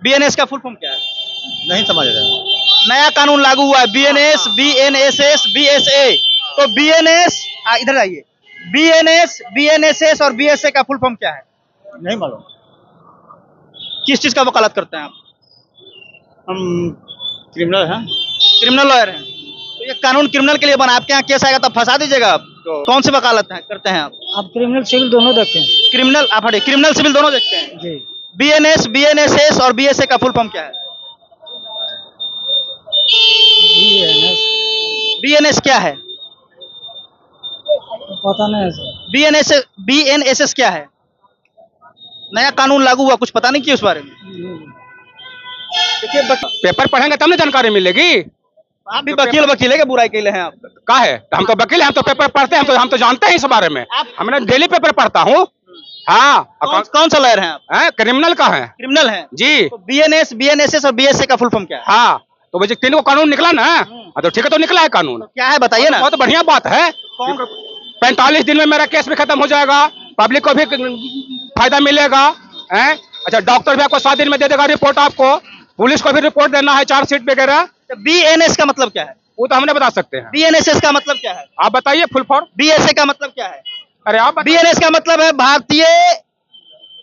BNS का full form क्या है? नहीं समझ रहे। नया कानून लागू हुआ है, बीएनएस, बीएनएसएस, बीएसए। तो बीएनएस, इधर आइए, बीएनएस, बीएनएसएस और बीएसए का फुल फॉर्म क्या है? नहीं मालूम। किस चीज का वकालत करते हैं आप? हम क्रिमिनल हैं। क्रिमिनल लॉयर हैं। तो ये कानून क्रिमिनल के लिए बना, आपके यहाँ केस आएगा तब फंसा दीजिएगा आप। तो कौन सी वकालत है करते हैं आप क्रिमिनल सिविल दोनों देखते हैं। क्रिमिनल, आप हटिए, क्रिमिनल सिविल दोनों देखते हैं जी। बीएनएस, बीएनएसएस और बीएसए का फुल फॉर्म क्या है? बीएनएस क्या है? पता नहीं है सर। बीएनएस, बीएनएसएस क्या है? नया कानून लागू हुआ, कुछ पता नहीं किया उस बारे में? देखिए पेपर पढ़ेंगे तब ना जानकारी मिलेगी। आप भी वकील है क्या? बुराई के लिए हैं आप? का है हम तो वकील हैं, हम तो पेपर पढ़ते हैं, हम तो जानते हैं इस बारे में। हमने डेली पेपर पढ़ता हूँ। हाँ। कौन सा लॉयर हैं आप? क्रिमिनल का है। क्रिमिनल हैं जी। तो बीएनएस, बीएनएसएस और बीएसए का फुल फॉर्म क्या है? हाँ, तो वैसे तीन को कानून निकला ना। तो ठीक है, तो निकला है कानून। क्या है बताइए ना। बहुत बढ़िया बात है। 45 दिन में मेरा केस भी खत्म हो जाएगा, पब्लिक को भी फायदा मिलेगा। अच्छा, डॉक्टर भी आपको 7 दिन में दे देगा रिपोर्ट, आपको पुलिस को भी रिपोर्ट देना है, चार्जशीट वगैरह। बीएनएस का मतलब क्या है? वो तो हमने बता सकते हैं। बीएनएसएस का मतलब क्या है? आप बताइए फुल फॉर्म। बीएसए का मतलब क्या है? अरे आप बीएनएस का मतलब है भारतीय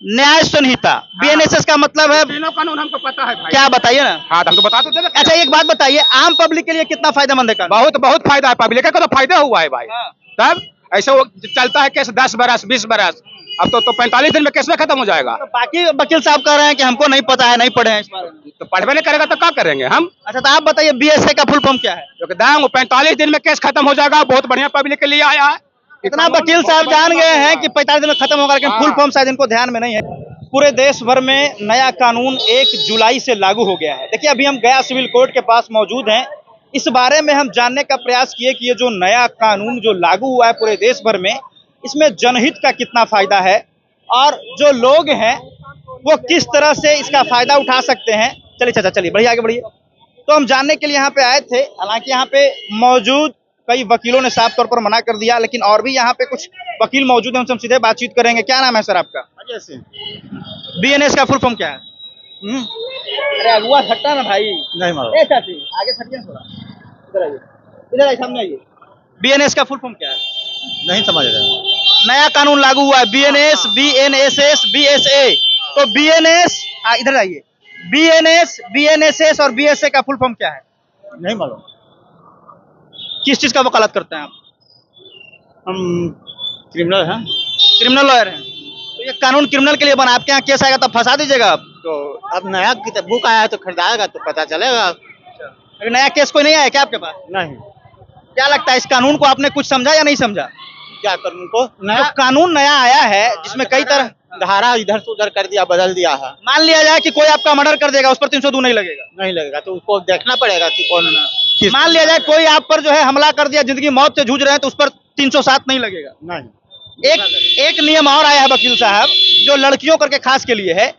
न्याय संहिता। बीएनएसएस का मतलब है, तीनों कानून हमको पता है भाई। क्या बताइए ना। हाँ, तो हमको बता तो देना। अच्छा एक बात बताइए, आम पब्लिक के लिए कितना फायदेमंद है कानून? बहुत बहुत फायदा है, पब्लिक को तो फायदा हुआ है भाई। तब ऐसे वो चलता है केस 10 बरस 20 बरस, अब तो 45 दिन में केस में खत्म हो जाएगा। तो बाकी वकील साहब कह रहे हैं कि हमको नहीं पता है, नहीं पढ़े हैं इस बारे में। तो पढ़वे नहीं करेगा तो क्या करेंगे हम? अच्छा तो आप बताइए बीएसए का फुल फॉर्म क्या है? जो 45 दिन में केस खत्म हो जाएगा, बहुत बढ़िया पब्लिक के लिए आया है। इतना वकील साहब जान गए हैं कि 45 दिन में खत्म होगा, लेकिन फुल फॉर्म शायद इनको ध्यान में नहीं है। पूरे देश भर में नया कानून 1 जुलाई से लागू हो गया है। देखिए अभी हम गया सिविल कोर्ट के पास मौजूद हैं। इस बारे में हम जानने का प्रयास किए कि ये जो नया कानून जो लागू हुआ है पूरे देश भर में, इसमें जनहित का कितना फायदा है और जो लोग हैं वो किस तरह से इसका फायदा उठा सकते हैं। चलिए चाचा, चलिए बढ़िया, आगे बढ़िए। तो हम जानने के लिए यहाँ पे आए थे। हालांकि यहाँ पे मौजूद कई वकीलों ने साफ तौर पर मना कर दिया, लेकिन और भी यहाँ पे कुछ वकील मौजूद हैं, उनसे हम सीधे बातचीत करेंगे। क्या नाम है सर आपका? अजय सिंह। बीएनएस का फुल फॉर्म क्या है? अरे अगुआ हटता ना भाई। नहीं मालूम। ए चाची आगे हटिए थोड़ा, इधर आइए, इधर आइए, सामने आइए। बीएनएस का फुल फॉर्म क्या है? नहीं समझ रहे। नया कानून लागू हुआ है, बीएनएस, बीएनएसएस, बीएसए। तो बीएनएस, इधर आइए, बीएनएस, बीएनएसएस और बीएसए का फुल फॉर्म क्या है? नहीं मालूम। किस चीज का वकालत करते हैं आप? हम क्रिमिनल हैं। क्रिमिनल लॉयर हैं। तो ये कानून क्रिमिनल के लिए बना, आपके यहाँ केस आएगा तब फंसा दीजिएगा आप। तो अब नया बुक आया है तो खरीदाएगा तो पता चलेगा। अगर नया केस कोई नहीं आया क्या आपके पास? नहीं। क्या लगता है इस कानून को आपने कुछ समझा या नहीं समझा? क्या कानून को? नया कानून नया आया है जिसमें कई तरह धारा इधर से उधर कर दिया, बदल दिया है। मान लिया जाए कि कोई आपका मर्डर कर देगा, उस पर 302 नहीं लगेगा। नहीं लगेगा तो उसको देखना पड़ेगा कि कौन। मान लिया जाए कोई आप पर जो है हमला कर दिया, जिंदगी मौत से जूझ रहे हैं, तो उस पर 307 नहीं लगेगा। नहीं। एक नियम और आया है वकील साहब, जो लड़कियों करके खास के लिए है।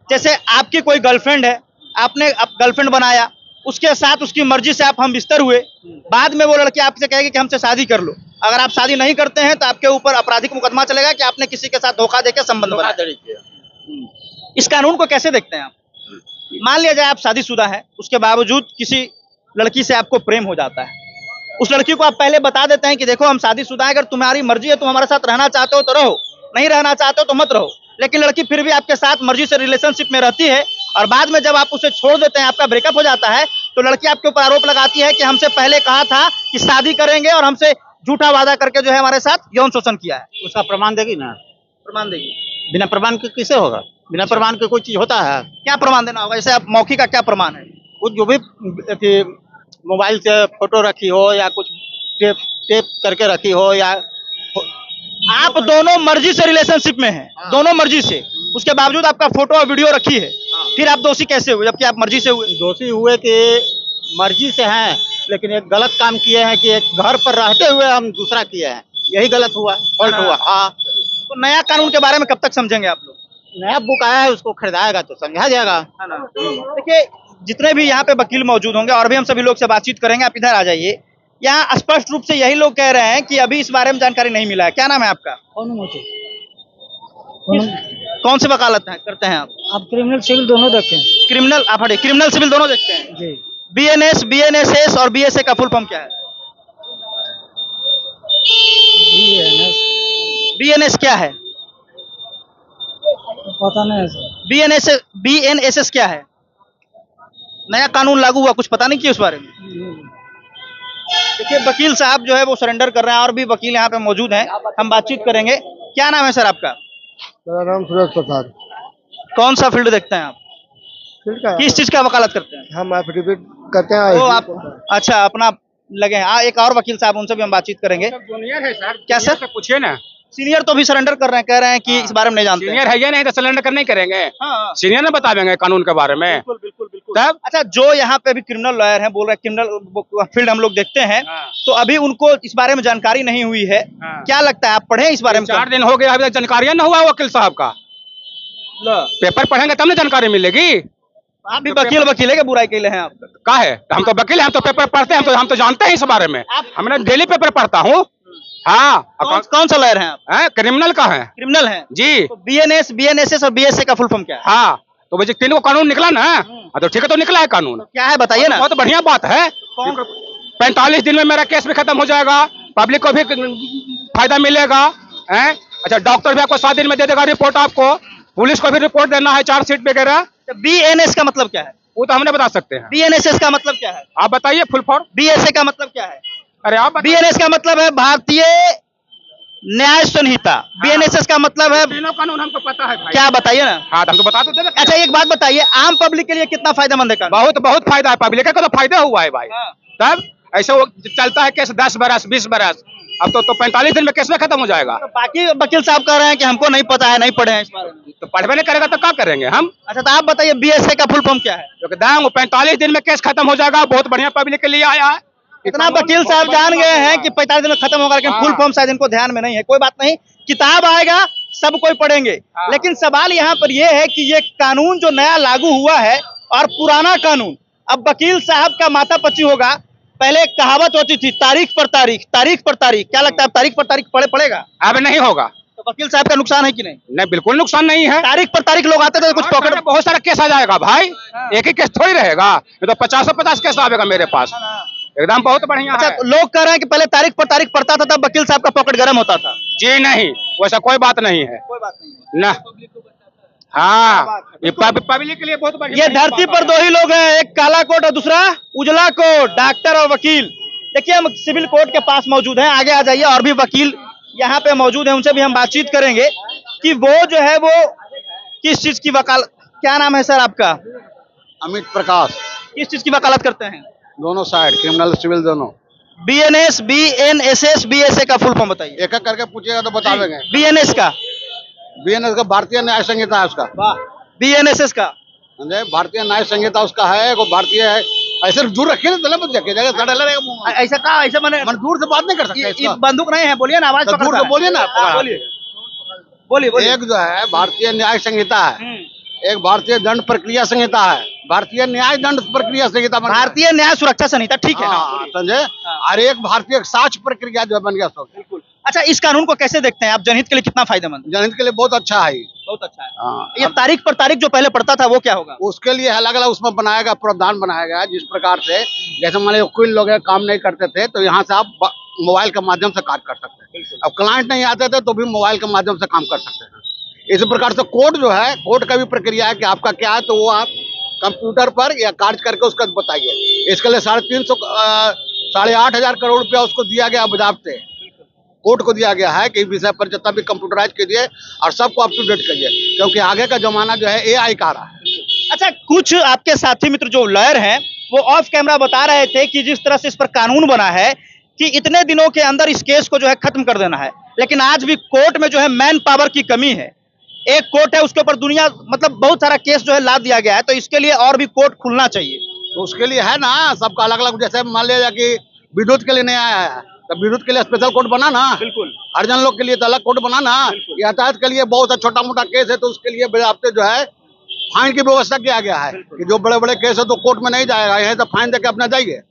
जैसे आपकी कोई गर्लफ्रेंड है, आपने गर्लफ्रेंड बनाया, उसके साथ उसकी मर्जी से आप हम बिस्तर हुए, बाद में वो लड़की आपसे कहेगी कि हमसे शादी कर लो। अगर आप शादी नहीं करते हैं तो आपके ऊपर आपराधिक मुकदमा चलेगा कि आपने किसी के साथ धोखा देकर संबंध बनाया। इस कानून को कैसे देखते हैं आप? मान लिया जाए आप शादीशुदा है, उसके बावजूद किसी लड़की से आपको प्रेम हो जाता है, उस लड़की को आप पहले बता देते हैं कि देखो हम शादीशुदा हैं, अगर तुम्हारी मर्जी है तुम हमारे साथ रहना चाहते हो तो रहो, नहीं रहना चाहते हो तो मत रहो। लेकिन लड़की फिर भी आपके साथ मर्जी से रिलेशनशिप में रहती है और बाद में जब आप उसे छोड़ देते हैं, आपका ब्रेकअप हो जाता है, तो लड़की आपके ऊपर आरोप लगाती है कि हमसे पहले कहा था कि शादी करेंगे और हमसे झूठा वादा करके जो है हमारे साथ यौन शोषण किया है। उसका प्रमाण देगी ना। प्रमाण देगी। बिना प्रमाण के किसे होगा? बिना प्रमाण के कोई चीज होता है? क्या प्रमाण देना होगा? जैसे आप मौखिक का क्या प्रमाण है? कुछ जो भी मोबाइल से फोटो रखी हो या कुछ टेप करके रखी हो, या आप दोनों मर्जी से रिलेशनशिप में हैं। हाँ। दोनों मर्जी से, उसके बावजूद आपका फोटो और वीडियो रखी है। हाँ। फिर आप दोषी कैसे हुए जबकि आप मर्जी से हुए? दोषी हुए कि मर्जी से हैं, लेकिन एक गलत काम किए हैं कि एक घर पर रहते हुए हम दूसरा किए हैं, यही गलत हुआ, फॉल्ट हुआ। हाँ। तो नया कानून के बारे में कब तक समझेंगे आप लोग? नया बुक आया है, उसको खरीदाएगा तो समझा जाएगा, है ना। देखिए जितने भी यहाँ पे वकील मौजूद होंगे और भी हम सभी लोग से बातचीत करेंगे। आप इधर आ जाइए। यहाँ स्पष्ट रूप से यही लोग कह रहे हैं कि अभी इस बारे में जानकारी नहीं मिला है। क्या नाम है आपका? कौन सी वकालत करते हैं आप क्रिमिनल सिविल दोनों देखते हैं क्रिमिनल आप हटे क्रिमिनल सिविल दोनों देखते हैं जी। बीएनएस बीएनएसएस और बीएसए का फुल फॉर्म क्या है बीएनएस क्या है पता नहीं है सर। बीएनएसएस क्या है नया कानून लागू हुआ कुछ पता नहीं किया उस बारे में देखिए वकील साहब जो है वो सरेंडर कर रहे हैं और भी वकील यहाँ पे मौजूद हैं हम बातचीत करेंगे क्या नाम है सर आपका मेरा नाम सूरज प्रसाद। कौन सा फील्ड देखते हैं आप ठीक है, किस चीज का वकालत करते हैं हम एफिडेविट करते हैं। तो आप अच्छा अपना लगे हैं एक और वकील साहब उनसे भी हम बातचीत करेंगे जूनियर है सर, क्या सर? से पूछिए ना। सीनियर तो भी सरेंडर कर रहे हैं कह रहे हैं कि इस बारे में नहीं जानते सीनियर है या नहीं तो सिलेंडर करने ही करेंगे। हाँ सीनियर ने बता देंगे कानून के बारे में। बिल्कुल बिल्कुल बिल्कुल तब अच्छा जो यहाँ पे भी क्रिमिनल लॉयर हैं बोल रहे हैं क्रिमिनल फील्ड हम लोग देखते हैं हाँ। तो अभी उनको इस बारे में जानकारी नहीं हुई है हाँ। क्या लगता है आप पढ़े इस बारे में 4 दिन हो गए अभी तक जानकारी ना हुआ वकील साहब का। पेपर पढ़ेंगे तब ना जानकारी मिलेगी। आप भी वकील है क्या बुराई के लिए हैं आप का है हम तो वकील हैं, हम तो पेपर पढ़ते हैं, हम तो जानते हैं इस बारे में। हमने डेली पेपर पढ़ता हूँ। हाँ कौन सा लॉयर हैं आप क्रिमिनल का है क्रिमिनल हैं जी। तो बीएनएस बीएनएसएस और बीएसए का फुल फॉर्म क्या है हाँ तो वैसे 3 को कानून निकला ना। हाँ, तो ठीक है तो निकला है कानून। क्या है बताइए ना बहुत बढ़िया बात है। 45 दिन में मेरा केस भी खत्म हो जाएगा, पब्लिक को भी फायदा मिलेगा। अच्छा डॉक्टर भी आपको 7 दिन में दे देगा रिपोर्ट, आपको पुलिस को भी रिपोर्ट देना है, चार्जशीट वगैरह। बीएनएस का मतलब क्या है वो तो हमने बता सकते हैं। बीएनएसएस का मतलब क्या है आप बताइए फुल फॉर्म। बीएसए का मतलब क्या है अरे आप बीएनएस का मतलब है भारतीय न्याय संहिता बीएनएसएस का मतलब है तीनों कानून हमको पता है भाई। क्या बताइए ना हाँ तो हमको बता तो देना। अच्छा एक बात बताइए आम पब्लिक के लिए कितना फायदेमंद है कानून बहुत बहुत फायदा है, पब्लिक का तो फायदा हुआ है भाई। हाँ। तब ऐसे वो चलता है केस 10 बरस 20 बरस, अब तो 45 दिन में केस में खत्म हो जाएगा। तो बाकी वकील साहब कह रहे हैं कि हमको नहीं पता है नहीं पढ़े हैं इस बारे में तो पढ़वे नहीं करेगा तो क्या करेंगे हम। अच्छा तो आप बताइए बीएसए का फुल फॉर्म क्या है जो कि दाम 45 दिन में केस खत्म हो जाएगा, बहुत बढ़िया पब्लिक के लिए आया है। इतना वकील साहब जान गए हैं कि 45 दिन में खत्म होगा लेकिन फुल फॉर्म शायद इनको ध्यान में नहीं है। कोई बात नहीं, किताब आएगा सब कोई पढ़ेंगे। लेकिन सवाल यहाँ पर यह है कि ये कानून जो नया लागू हुआ है और पुराना कानून, अब वकील साहब का माथा पच्ची होगा। पहले एक कहावत होती थी तारीख पर तारीख, तारीख पर तारीख। क्या लगता है अब तारीख पर तारीख पड़ेगा? अब नहीं होगा। तो वकील साहब का नुकसान है कि नहीं? नहीं बिल्कुल नुकसान नहीं है। तारीख पर तारीख लोग आते थे कुछ पॉकेट में बहुत सारा केस आ जाएगा भाई, एक ही केस थोड़ी रहेगा, ये तो 50 केस आएगा मेरे पास। एकदम बहुत बढ़िया अच्छा है। तो लोग कह रहे हैं कि पहले तारीख पर तारीख पड़ता था तब वकील साहब का पॉकेट गर्म होता था। जी नहीं, वैसा कोई बात नहीं है। कोई बात नहीं ना हाँ ये पब्लिक के लिए बहुत बढ़िया। ये धरती पर 2 ही लोग हैं, एक काला कोट और दूसरा उजला कोट, डॉक्टर और वकील। देखिए हम सिविल कोर्ट के पास मौजूद हैं, आगे आ जाइए। और भी वकील यहाँ पे मौजूद हैं, उनसे भी हम बातचीत करेंगे कि वो जो है वो किस चीज की वकालत। क्या नाम है सर आपका? अमित प्रकाश। किस चीज की वकालत करते हैं? दोनों साइड क्रिमिनल सिविल दोनों। बीएनएस बीएनएसएस बीएसए का फुल फॉर्म बताइए। एक एक करके पूछिएगा तो बता देंगे। बीएनएस का बीएनएस का भारतीय न्याय संहिता है उसका। बीएनएसएस का समझे, भारतीय न्याय संहिता उसका है, वो भारतीय है। ऐसे दूर रखिए तो मत जाके जगह सड़ा लगेगा मुंह में। ऐसा कहा ऐसा मैंने मन दूर से बात नहीं कर सकते ये इसका। बंदूक नहीं है, बोलिए ना, आवाज तो दूर पकड़ता से है। बोलिए ना। हाँ, बोलिए बोलिए बोलिए। एक जो है भारतीय न्याय संहिता है, एक भारतीय दंड प्रक्रिया संहिता है। भारतीय न्याय दंड प्रक्रिया संहिता भारतीय न्याय सुरक्षा संहिता, ठीक है ना? समझे। और एक भारतीय साक्ष्य प्रक्रिया जो बन गया सब। बिल्कुल। अच्छा इस कानून को कैसे देखते हैं आप? जनहित के लिए कितना फायदेमंद? जनहित के लिए बहुत अच्छा है। बहुत अच्छा है। ये तारीख पर तारीख जो पहले पड़ता था वो क्या होगा? उसके लिए अलग अलग उसमें बनाया गया प्रावधान बनाया गया, जिस प्रकार से जैसे मान लीजिए कोई लोग काम नहीं करते थे तो यहाँ से आप मोबाइल के माध्यम से कार्य कर सकते हैं। अब क्लाइंट नहीं आते थे तो भी मोबाइल के माध्यम से काम कर सकते हैं। इसी प्रकार से कोर्ट जो है, कोर्ट का भी प्रक्रिया है कि आपका क्या है तो वो आप कंप्यूटर पर या कार्य करके उसका बताइए। इसके लिए 8,500 करोड़ रुपया उसको दिया गया बजाबते कोर्ट को दिया गया है कि विषय पर जितना भी कंप्यूटराइज कीजिए और सबको अप टू डेट करिए, क्योंकि आगे का जमाना जो है एआई का रहा है। अच्छा कुछ आपके साथी मित्र जो लॉयर हैं वो ऑफ कैमरा बता रहे थे कि जिस तरह से इस पर कानून बना है कि इतने दिनों के अंदर इस केस को जो है खत्म कर देना है, लेकिन आज भी कोर्ट में जो है मैन पावर की कमी है। एक कोर्ट है उसके ऊपर दुनिया मतलब बहुत सारा केस जो है लाद दिया गया है, तो इसके लिए और भी कोर्ट खुलना चाहिए। तो उसके लिए है ना सबका अलग अलग, जैसे मान लिया कि विद्युत के लिए नहीं आया है तो विद्युत के लिए स्पेशल कोर्ट बना ना। बिल्कुल। हरिजन लोग के लिए तो अलग कोर्ट बना ना। यातायात के लिए बहुत छोटा मोटा केस है तो उसके लिए बजाबते जो है फाइन की व्यवस्था किया गया है कि जो बड़े बड़े केस है तो कोर्ट में नहीं जाएगा, यही तो फाइन देके अपना जाइए।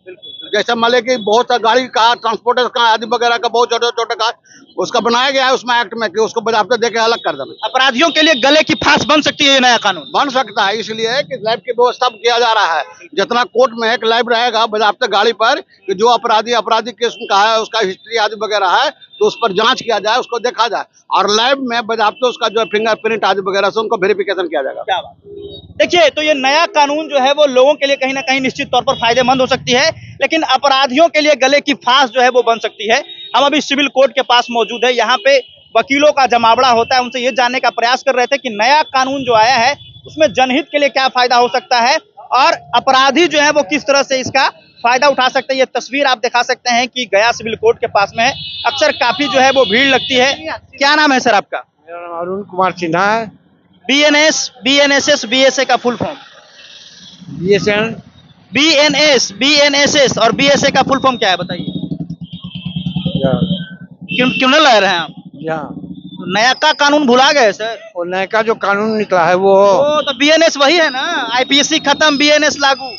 जैसे मान लिया कि बहुत सा गाड़ी का ट्रांसपोर्टर का आदि वगैरह का बहुत छोटे छोटे का उसका बनाया गया है उसमें एक्ट में कि उसको बाज़ाब्ता देके अलग कर देना। अपराधियों के लिए गले की फांस बन सकती है ये नया कानून? बन सकता है, इसलिए कि लैब की व्यवस्था किया जा रहा है। जितना कोर्ट में एक लैब रहेगा बाज़ाब्ता गाड़ी पर कि जो अपराधी केस का है, उसका हिस्ट्री आदि वगैरह है, तो उस पर जांच किया जाए, उसको देखा जाए, और लैब में बाज़ाब्ता उसका जो फिंगरप्रिंट आदि वगैरह से उनको वेरिफिकेशन किया जाएगा। क्या बात। देखिए, तो ये नया कानून जो है वो लोगों के लिए कहीं ना कहीं निश्चित तौर पर फायदेमंद हो सकती है, लेकिन अपराधियों के लिए गले की फांस जो है वो बन सकती है। हम अभी सिविल कोर्ट के पास मौजूद है, यहाँ पे वकीलों का जमावड़ा होता है, उनसे ये जानने का प्रयास कर रहे थे कि नया कानून जो आया है उसमें जनहित के लिए क्या फायदा हो सकता है और अपराधी जो है वो किस तरह से इसका फायदा उठा सकते हैं। ये तस्वीर आप दिखा सकते हैं कि गया सिविल कोर्ट के पास में है, अक्सर काफी जो है वो भीड़ लगती है। क्या नाम है सर आपका? मेरा नाम अरुण कुमार सिन्हा है। BNSS BSA का फुल फॉर्म? BSN BNSS और BSA का फुल फॉर्म क्या है बताइए? क्रिमिनल लॉयर हैं आप? नया का कानून भुला गए सर? और नया का जो कानून निकला है वो तो BNS वही है ना, IPC खत्म BNS लागू।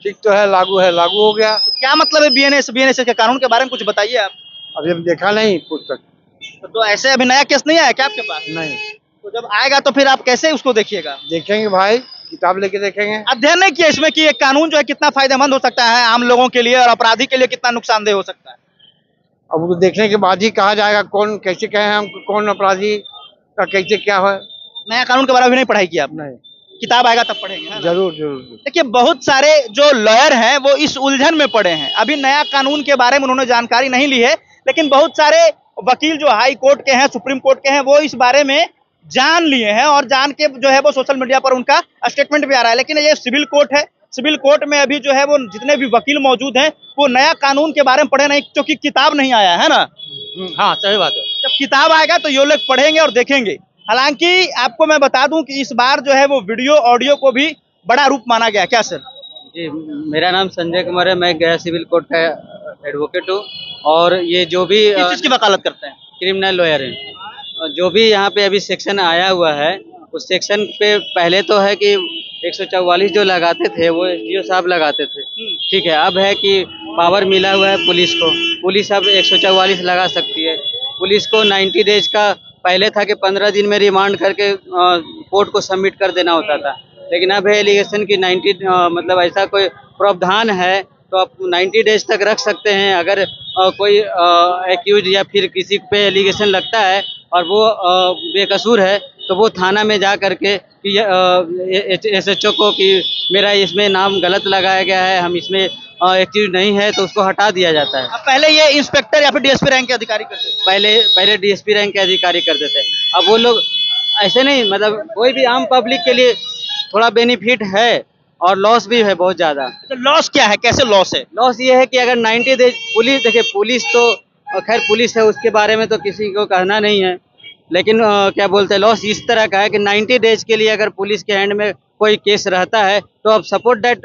ठीक तो है, लागू हो गया। तो क्या मतलब है BNS के कानून के बारे में कुछ बताइए आप। अभी हम देखा नहीं पुस्तक। तो ऐसे अभी नया केस नहीं आया क्या आपके पास? नहीं। तो जब आएगा तो फिर आप कैसे उसको देखिएगा? देखेंगे भाई, किताब लेके देखेंगे। अध्ययन नहीं किया इसमें कि ये कानून जो है कितना फायदेमंद हो सकता है आम लोगों के लिए और अपराधी के लिए कितना नुकसानदेह हो सकता है? अब वो देखने के बाद ही कहा जाएगा कौन कैसे कहे हम, कौन अपराधी का कैसे क्या है। नया कानून के बारे में भी नहीं पढ़ाई की आपने? नहीं। किताब आएगा तब पढ़ेंगे, है ना? जरूर। देखिए, बहुत सारे जो लॉयर हैं वो इस उलझन में पड़े हैं, अभी नया कानून के बारे में उन्होंने जानकारी नहीं ली है, लेकिन बहुत सारे वकील जो हाई कोर्ट के हैं, सुप्रीम कोर्ट के हैं, वो इस बारे में जान लिए हैं और जान के जो है वो सोशल मीडिया पर उनका स्टेटमेंट भी आ रहा है। लेकिन ये सिविल कोर्ट है, सिविल कोर्ट में अभी जो है वो जितने भी वकील मौजूद हैं वो नया कानून के बारे में पढ़े नहीं, क्योंकि किताब नहीं आया है ना। हाँ, सही बात है। जब किताब आएगा तो ये लोग पढ़ेंगे और देखेंगे। हालांकि आपको मैं बता दूं कि इस बार जो है वो वीडियो ऑडियो को भी बड़ा रूप माना गया। क्या सर? जी, मेरा नाम संजय कुमार है, मैं गया सिविल कोर्ट का एडवोकेट हूँ और ये जो भी किस चीज की वकालत करते हैं? क्रिमिनल लॉयर हैं। जो भी यहाँ पे अभी सेक्शन आया हुआ है उस सेक्शन पे पहले तो है कि 144 जो लगाते थे वो SDO साहब लगाते थे, ठीक है। अब है कि पावर मिला हुआ है पुलिस को, पुलिस अब 144 लगा सकती है। पुलिस को 90 डेज का पहले था कि 15 दिन में रिमांड करके कोर्ट को सबमिट कर देना होता था, लेकिन अब है एलिगेशन की 90 मतलब ऐसा कोई प्रावधान है तो आप 90 डेज तक रख सकते हैं। अगर कोई एक्यूज या फिर किसी पे एलिगेशन लगता है और वो बेकसूर है तो वो थाना में जा करके SHO को कि मेरा इसमें नाम गलत लगाया गया है, हम इसमें एक्यूज नहीं है, तो उसको हटा दिया जाता है। अब पहले ये इंस्पेक्टर या फिर DSP रैंक के अधिकारी करते थे? पहले DSP रैंक के अधिकारी करते थे। अब वो लोग ऐसे नहीं, मतलब कोई भी आम पब्लिक के लिए थोड़ा बेनिफिट है और लॉस भी है बहुत ज्यादा। तो लॉस क्या है, कैसे लॉस है? लॉस ये है कि अगर 90 डेज पुलिस, देखिए पुलिस तो खैर पुलिस है, उसके बारे में तो किसी को कहना नहीं है, लेकिन क्या बोलते हैं, लॉस इस तरह का है कि 90 डेज के लिए अगर पुलिस के हैंड में कोई केस रहता है तो अब सपोर्ट दैट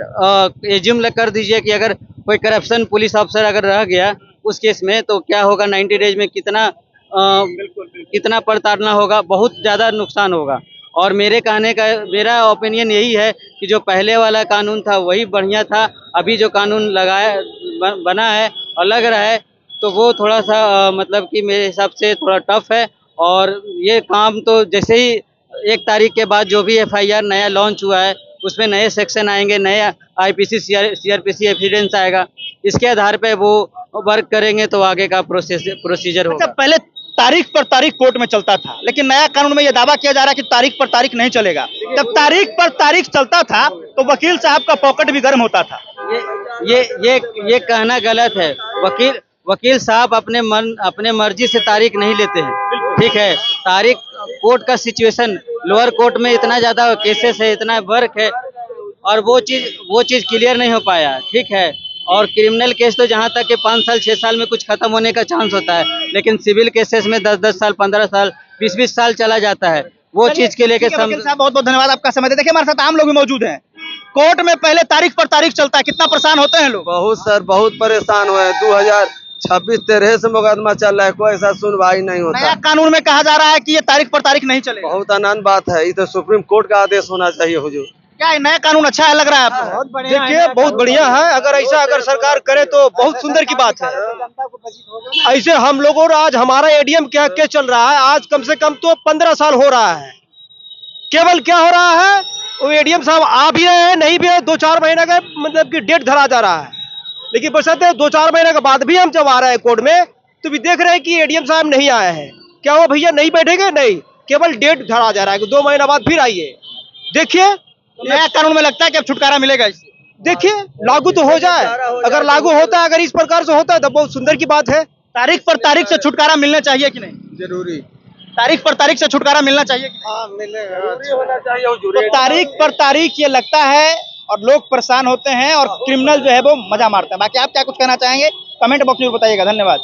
एज्यूम कर दीजिए कि अगर कोई करप्शन पुलिस ऑफिसर अगर रह गया उस केस में तो क्या होगा, 90 डेज में कितना प्रताड़ना होगा, बहुत ज़्यादा नुकसान होगा। और मेरा ओपिनियन यही है कि जो पहले वाला कानून था वही बढ़िया था। अभी जो कानून बना है और लग रहा है तो वो थोड़ा सा मतलब कि मेरे हिसाब से थोड़ा टफ है। और ये काम तो जैसे ही 1 तारीख के बाद जो भी FIR नया लॉन्च हुआ है उसमें नए सेक्शन आएंगे, नया IPC CRPC एविडेंस आएगा, इसके आधार पे वो वर्क करेंगे तो आगे का प्रोसीजर होगा। अच्छा, पहले तारीख पर तारीख कोर्ट में चलता था, लेकिन नया कानून में ये दावा किया जा रहा है कि तारीख पर तारीख नहीं चलेगा। जब तारीख पर तारीख चलता था तो वकील साहब का पॉकेट भी गर्म होता था। ये कहना गलत है। वकील साहब अपने मर्जी से तारीख नहीं लेते हैं, ठीक है। तारीख कोर्ट का सिचुएशन, लोअर कोर्ट में इतना ज्यादा केसेस है, इतना वर्क है और वो चीज क्लियर नहीं हो पाया, ठीक है। और क्रिमिनल केस तो जहाँ तक कि 5 साल 6 साल में कुछ खत्म होने का चांस होता है, लेकिन सिविल केसेस में 10-10 साल 15 साल 20-20 साल चला जाता है। वो चीज के लेके वकील साहब बहुत बहुत धन्यवाद आपका समय। देखिए हमारे साथ आम लोग भी मौजूद हैं। कोर्ट में पहले तारीख पर तारीख चलता है, कितना परेशान होते हैं लोग? बहुत सर, बहुत परेशान हुए। 2026-23 से मुकदमा चल रहा है, कोई ऐसा सुनवाई नहीं होता। नया कानून में कहा जा रहा है कि ये तारीख पर तारीख नहीं चलेगा। बहुत आनंद बात है, ये तो सुप्रीम कोर्ट का आदेश होना चाहिए हुजूर। क्या है, नया कानून अच्छा है लग रहा है आपको? देखिए बहुत बढ़िया है, अगर सरकार करे तो बहुत सुंदर की बात है। ऐसे हम लोगों और आज हमारा एडीएम क्या केस चल रहा है, आज कम से कम तो 15 साल हो रहा है। केवल क्या हो रहा है, वो एडीएम साहब आ भी रहे हैं, नहीं भी है, 2-4 महीने का मतलब कि डेट धरा जा रहा है। लेकिन बशर्ते 2-4 महीने के बाद भी हम जब आ रहे हैं कोर्ट में तो भी देख रहे हैं कि एडीएम साहब नहीं आए हैं। क्या हुआ भैया, नहीं बैठेंगे? नहीं, केवल डेट धरा जा रहा है कि 2 महीना बाद फिर आइए। देखिए नया कानून में लगता है कि अब छुटकारा मिलेगा इससे? देखिए लागू तो हो जाए, अगर लागू होता है, अगर इस प्रकार से होता है तो बहुत सुंदर की बात है। तारीख पर तारीख से छुटकारा मिलना चाहिए कि नहीं? जरूरी। तारीख पर तारीख से छुटकारा मिलना चाहिए कि नहीं? हाँ मिलेगा। तो तारीख पर तारीख ये लगता है और लोग परेशान होते हैं और क्रिमिनल जो है वो मजा मारते हैं। बाकी आप क्या कुछ कहना चाहेंगे कमेंट बॉक्स में बताइएगा। धन्यवाद।